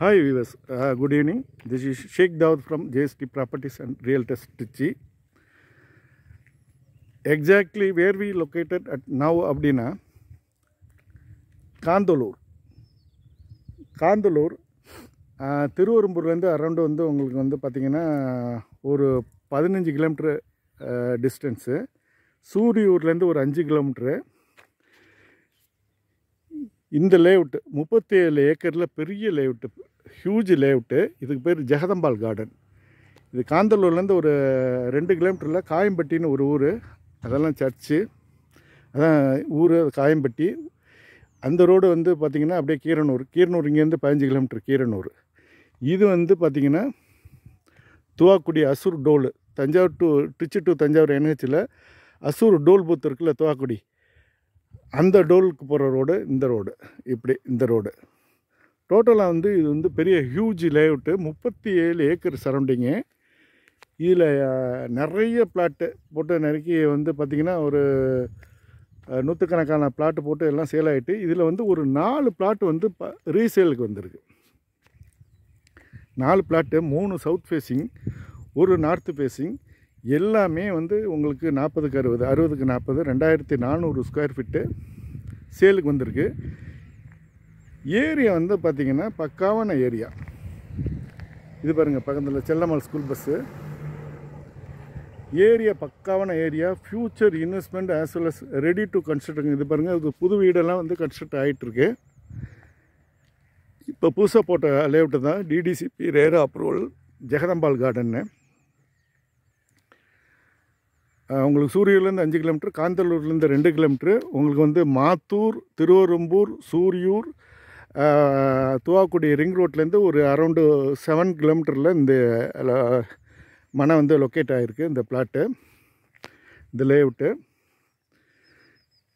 Hi viewers, good evening. This is Sheikh Daud from JST Properties and Realtors Trichy. Exactly where we located at now அப்படினா Kanthalloor திருவெரும்பூர்லேருந்து around வந்து உங்களுக்கு வந்து பார்த்திங்கன்னா ஒரு 15 kilometre distance. சூரியூர்லேருந்து ஒரு 5 kilometre. இந்த லேஅவுட்டு 37 ஏக்கரில் பெரிய லேஅவுட்டு, ஹியூஜ் லேஅவுட்டு. இதுக்கு பேர் ஜெகதம்பாள் கார்டன். இது காந்தலூர்லேருந்து ஒரு 2 கிலோமீட்டரில் காயம்பட்டின்னு ஒரு ஊர், அதெல்லாம் சர்ச்சு, அதான் ஊர் காயம்பட்டி. அந்த ரோடு வந்து பார்த்திங்கன்னா அப்படியே கீரனூர் இங்கேருந்து 15 கிலோமீட்டர் கீரனூர். இது வந்து பார்த்திங்கன்னா Thuvakudi Asur toll, Thanjavur to Tiruchi to Thanjavur NHல் அசூர் டோல் பூத் இருக்குல்ல, துவாக்குடி, அந்த டோலுக்கு போகிற ரோடு இந்த ரோடு. இப்படி இந்த ரோடு டோட்டலாக வந்து இது வந்து பெரிய ஹியூஜ் லேஅவுட்டு, 37 ஏக்கர் சரௌண்டிங்கு. இதில் நிறைய பிளாட்டு போட்டு நறுக்கி வந்து பார்த்திங்கன்னா ஒரு 100கணக்கான பிளாட்டு போட்டு எல்லாம் சேல் ஆகிட்டு, இதில் வந்து ஒரு 4 பிளாட்டு வந்து ரீசேலுக்கு வந்திருக்கு. 4 பிளாட்டு, 3 சவுத் ஃபேஸிங், ஒரு நார்த்து ஃபேஸிங். எல்லாமே வந்து உங்களுக்கு 40க்கு 60, 60க்கு 40, 2400 ஸ்கொயர் ஃபீட்டு சேலுக்கு வந்திருக்கு. ஏரியா வந்து பார்த்திங்கன்னா பக்காவான ஏரியா. இது பாருங்கள், பக்கத்தில் செல்லம்மாள் ஸ்கூல் பஸ்ஸு. ஏரியா பக்காவான area, future investment as well as ready to construct. இது பாருங்கள், இது புது வீடெல்லாம் வந்து கன்ஸ்ட்ரக்ட் ஆகிட்டுருக்கு. இப்போ புதுசாக போட்ட லேஅவுட்டு தான், DDCP ரேரா அப்ரூவல், ஜெகதம்பாள் கார்டன்னு. உங்களுக்கு சூரியூர்லேருந்து 5 கிலோமீட்டர், காந்தலூர்லேருந்து 2 கிலோமீட்ரு. உங்களுக்கு வந்து மாத்தூர், திருவெரும்பூர், சூரியூர், துவாக்குடி ரிங் ரோட்லேருந்து ஒரு அரௌண்டு 7 கிலோமீட்டரில் இந்த மனை வந்து லொக்கேட் ஆகிருக்கு. இந்த பிளாட்டு, இந்த லேஅவுட்டு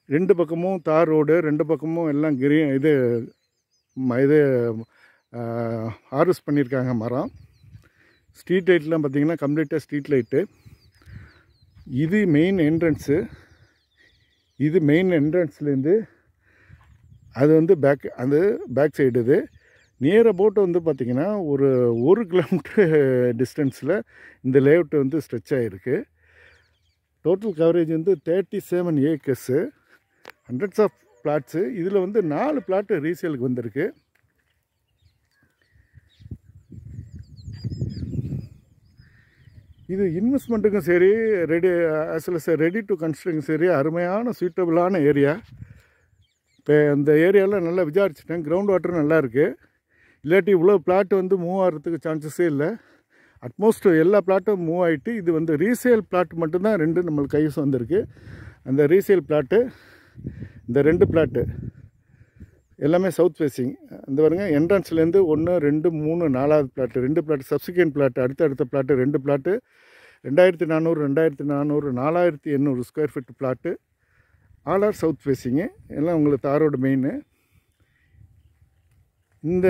2 பக்கமும் தார் ரோடு, 2 பக்கமும் எல்லாம் இது ஹார்வெஸ்ட் பண்ணியிருக்காங்க மரம். ஸ்ட்ரீட் லைட்லாம் பார்த்திங்கன்னா கம்ப்ளீட்டாக ஸ்ட்ரீட் லைட்டு. இது மெயின் என்ட்ரன்ஸு. இது மெயின் என்ட்ரன்ஸ்லேருந்து அது வந்து பேக் சைடு. இது நியர் அபவுட் வந்து பார்த்திங்கன்னா ஒரு 1 கிலோமீட்டர் டிஸ்டன்ஸில் இந்த லேஅவுட்டு வந்து ஸ்ட்ரெச் ஆகிருக்கு. டோட்டல் கவரேஜ் வந்து 37 ஏக்கர்ஸு, ஹண்ட்ரட்ஸ் ஆஃப் பிளாட்ஸு. இதில் வந்து 4 பிளாட்டு ரீசேலுக்கு வந்திருக்கு. இது இன்வெஸ்ட்மெண்ட்டுக்கும் சரி, as well as ready to construction சரி, அருமையான சூட்டபிளான ஏரியா. இப்போ அந்த ஏரியாவில் நல்லா விசாரிச்சிட்டேன், கிரவுண்ட் வாட்டர் நல்லா இருக்குது. இல்லாட்டி இவ்வளோ பிளாட்டு வந்து மூவ் ஆகிறதுக்கு சான்சஸே இல்லை. அட்மோஸ்ட் எல்லா பிளாட்டும் மூவ் ஆகிட்டு, இது வந்து ரீசேல் பிளாட் மட்டும்தான் 2 நம்மளுக்கு கைஸ் வந்திருக்கு. அந்த ரீசேல் பிளாட்டு, இந்த 2 பிளாட்டு எல்லாமே சவுத் ஃபேஸிங். இந்த பாருங்க, என்ட்ரன்ஸ்லேருந்து 1, 2, 3, 4வது பிளாட்டு, 2 பிளாட்டு சப்சிக்வெண்ட் பிளாட்டு, அடுத்த plot 2 plot, 2400, 4800 square feet plot. All are south facing. எல்லாம் உங்களுக்கு தாரோட மெயின்னு. இந்த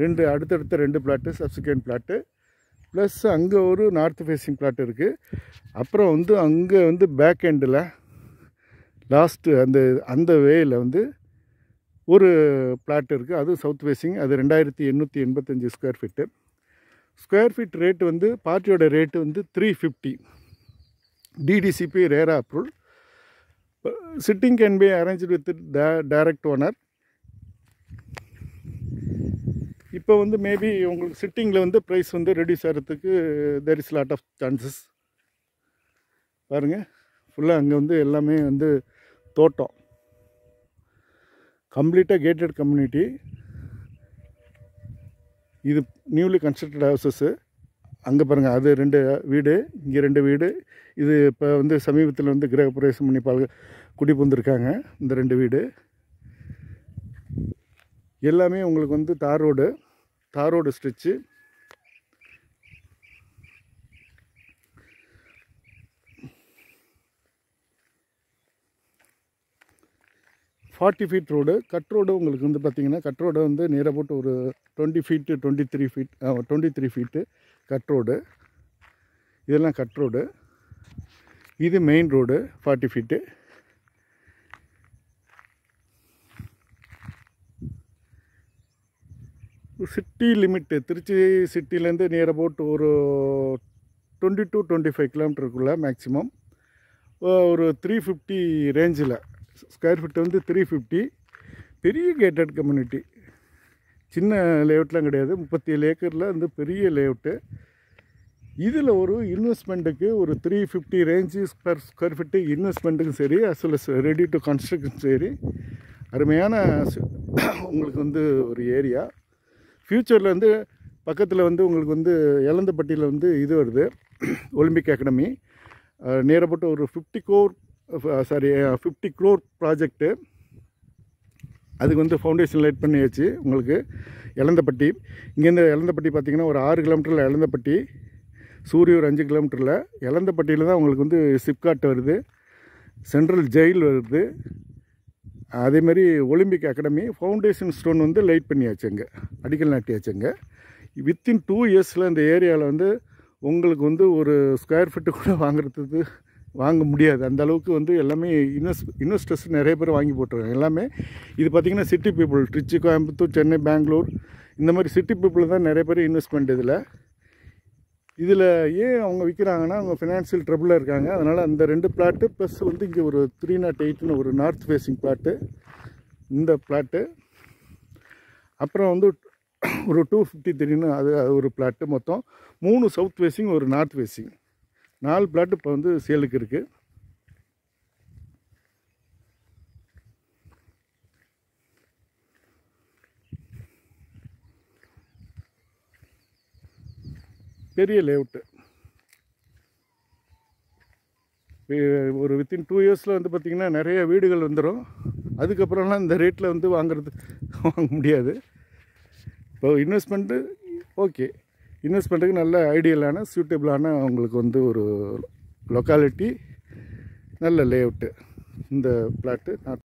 2 அடுத்தடுத்த 2 பிளாட்டு சப்சிக்வெண்ட் பிளாட்டு, ப்ளஸ் அங்கே ஒரு நார்த் ஃபேஸிங் பிளாட் இருக்குது. அப்புறம் வந்து அங்கே வந்து பேக் எண்டில் லாஸ்ட்டு அந்த வேயில் வந்து ஒரு பிளாட் இருக்குது, அதுவும் சவுத் ஃபேஸிங். அது 2885 square feet. Square feet rate வந்து பார்ட்டியோட ரேட்டு வந்து 350. DDCP RERA approval. Sitting can be arranged with direct owner. இப்போ வந்து மேபி உங்களுக்கு சிட்டிங்கில் வந்து ப்ரைஸ் வந்து ரெடியூஸ் ஆகிறதுக்கு there is lot of chances. பாருங்கள், ஃபுல்லாக அங்கே வந்து எல்லாமே வந்து தோட்டம், கம்ப்ளீட்டாக கேட்டட் கம்யூனிட்டி. இது நியூலி கன்ஸ்ட்ரக்டட் ஹவுசஸ்ஸு. அங்கே பாருங்கள், அது 2 வீடு, இங்கே 2 வீடு. இது இப்போ வந்து சமீபத்தில் வந்து கிரகப்பிரவேசம் பண்ணி குடி புந்திருக்காங்க. இந்த 2 வீடு எல்லாமே உங்களுக்கு வந்து தார் road stretch. Forty feet road, cut road. உங்களுக்கு வந்து பார்த்திங்கன்னா கட் ரோடு வந்து நேராக போட்டு ஒரு 20 ஃபீட்டு 23 ஃபீட்டு கட் ரோடு. இதெல்லாம் கட் ரோடு. இது main road 40 feet. City limit Tiruchi சிட்டிலேருந்து நியர் அபவுட் ஒரு 20 to 25 கிலோமீட்டருக்குள்ளே மேக்ஸிமம் ஒரு 350 ரேஞ்சில் ஸ்கொயர் ஃபீட் வந்து 350. பெரிய கேட்டட் கம்யூனிட்டி, சின்ன லேஅவுட்லாம் கிடையாது. 37 ஏக்கரில் வந்து பெரிய லேஅவுட்டு. இதில் ஒரு இன்வெஸ்ட்மெண்ட்டுக்கு ஒரு 350 ரேஞ்சு ஸ்கொயர் ஃபீட்டு இன்வெஸ்ட்மெண்ட்டுக்கும் சரி, as well as ready to construction சரி, அருமையான உங்களுக்கு வந்து ஒரு ஏரியா. ஃப்யூச்சரில் வந்து பக்கத்தில் வந்து உங்களுக்கு வந்து எலந்தப்பட்டியில் வந்து இது வருது, ஒலிம்பிக் அகாடமி. நியரபட்டு ஒரு 50 crore ப்ராஜெக்ட்டு. அதுக்கு வந்து ஃபவுண்டேஷன் லைட் பண்ணியாச்சு. உங்களுக்கு எலந்தப்பட்டி, இங்கேருந்து எலந்தப்பட்டி பார்த்திங்கன்னா ஒரு 6 கிலோமீட்டரில் எலந்தப்பட்டி, சூரியூர் 5 கிலோமீட்டரில். எலந்தப்பட்டியில் தான் உங்களுக்கு வந்து சிப்காட் வருது, சென்ட்ரல் ஜெயில் வருது. அதேமாதிரி ஒலிம்பிக் அகாடமி ஃபவுண்டேஷன் ஸ்டோன் வந்து லைட் பண்ணியாச்சு, அங்கே அடிக்கல் நாட்டியாச்சுங்க. வித்தின் 2 இயர்ஸில் இந்த ஏரியாவில் வந்து உங்களுக்கு வந்து ஒரு ஸ்கொயர் ஃபீட்டு கூட வாங்க முடியாது. அந்த அளவுக்கு வந்து எல்லாமே இன்வெஸ்டர்ஸ் நிறைய பேர் வாங்கி போட்டுருக்காங்க. எல்லாமே இது பார்த்திங்கன்னா சிட்டி பீப்புள், திருச்சி, கோயம்புத்தூர், சென்னை, பெங்களூர், இந்த மாதிரி சிட்டி பீப்புள் தான் நிறைய பேர் இன்வெஸ்ட்மெண்ட். இதில் ஏன் அவங்க விற்கிறாங்கன்னா அவங்க ஃபினான்ஷியல் ட்ரபிளில் இருக்காங்க. அதனால் அந்த 2 பிளாட்டு ப்ளஸ் வந்து இங்கே ஒரு 308 ஒரு நார்த் ஃபேஸிங் பிளாட்டு, இந்த பிளாட்டு. அப்புறம் வந்து ஒரு 253 அது ஒரு பிளாட்டு. மொத்தம் 3 சவுத் ஃபேஸிங், ஒரு நார்த் ஃபேஸிங், 4 பிளாட்டு இப்போ வந்து சேலுக்கு இருக்குது. பெரிய லேஅவுட்டு. ஒரு வித்தின் 2 இயர்ஸில் வந்து பார்த்திங்கன்னா நிறைய வீடுகள் வந்துடும். அதுக்கப்புறம்லாம் இந்த ரேட்டில் வந்து வாங்க முடியாது. இப்போ இன்வெஸ்ட்மெண்ட்டு ஓகே, இன்வெஸ்ட்மெண்ட்டுக்கு நல்ல ஐடியலான சூட்டபிளான உங்களுக்கு வந்து ஒரு லொக்காலிட்டி, நல்ல லேஅவுட்டு இந்த பிளாட்டு.